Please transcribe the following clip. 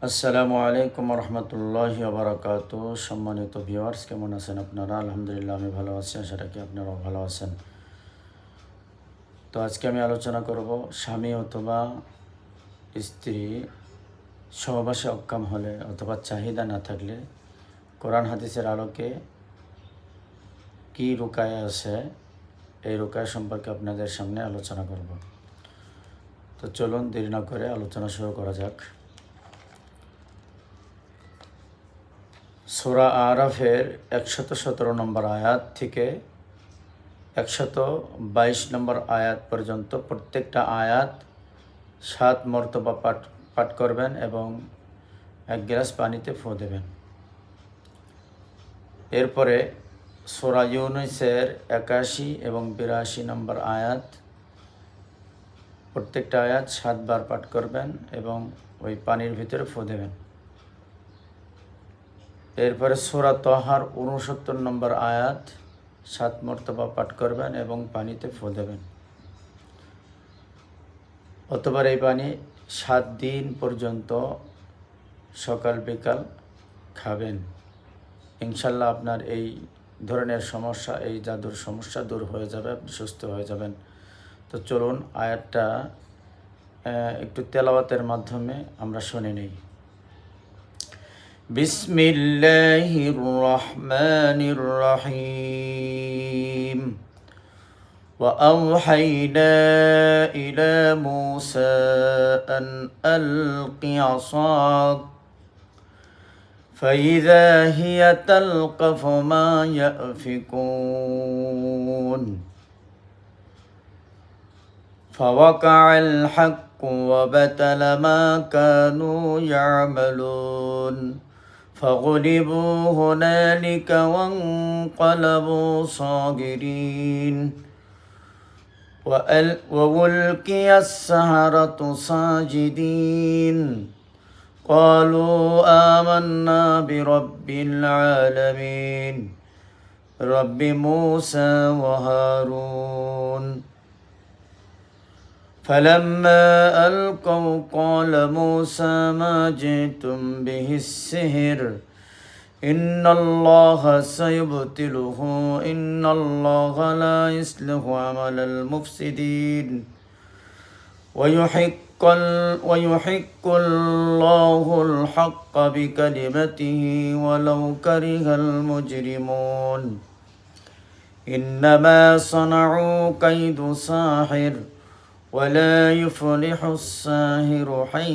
আসসালামু আলাইকুম রহমতুল্লাহি ওয়া সম্মানিত ভিউয়ার্স, কেমন আছেন আপনারা? আলহামদুলিল্লাহ, আমি ভালো আছি। আশা রাখি আপনারাও ভালো আছেন। তো আজকে আমি আলোচনা করব স্বামী অথবা স্ত্রী সহবাসে অক্ষম হলে অথবা চাহিদা না থাকলে কোরআন হাদিসের আলোকে কি রুকায় আছে, এই রুকায় সম্পর্কে আপনাদের সামনে আলোচনা করব। তো চলুন দেরি না করে আলোচনা শুরু করা যাক। সূরা আরাফের 117 নম্বর আয়াত থেকে 122 নম্বর আয়াত পর্যন্ত প্রত্যেকটা আয়াত 7 মর্তবা পাঠ করবেন এবং 1 গ্লাস পানিতে ফু দেবেন। এরপরে সূরা ইউনূসের 81 এবং 82 নম্বর আয়াত, প্রত্যেকটা আয়াত 7 বার পাঠ করবেন এবং ওই পানির ভিতরে ফু দেবেন। এরপরে সূরা তাহার 69 নম্বর আয়াত 7 মর্তবা পাঠ করবেন এবং পানিতে ফু দেবেন। অতঃপর এই পানি 7 দিন পর্যন্ত সকাল বিকাল খাবেন। ইনশাল্লাহ আপনার এই ধরনের সমস্যা, এই জাদুর সমস্যা দূর হয়ে যাবে, আপনি সুস্থ হয়ে যাবেন। তো চলুন আয়াতটা একটু তেলাওয়াতের মাধ্যমে আমরা শুনে নিই। বিসমিল্লাহির রহমানির রহিম। وأوحينا إلى موسى أن ألق عصاك فإذا هي تلقف ما يأفكون فوقع الحق وبطل ما كانوا يعملون فغلبوا هنالك وانقلبوا صاغرين وألقي السحرة ساجدين قالوا آمنا برب العالمين رب موسى وهارون فلما ألقوا قال موسى ما جئتم به السحر إن الله سيبطله إن الله لا يصلح عمل المفسدين ويحق الله الحق بكلمته ولو كره المجرمون إنما صنعوا كيد ساحر ولا يفلح الساحر حيث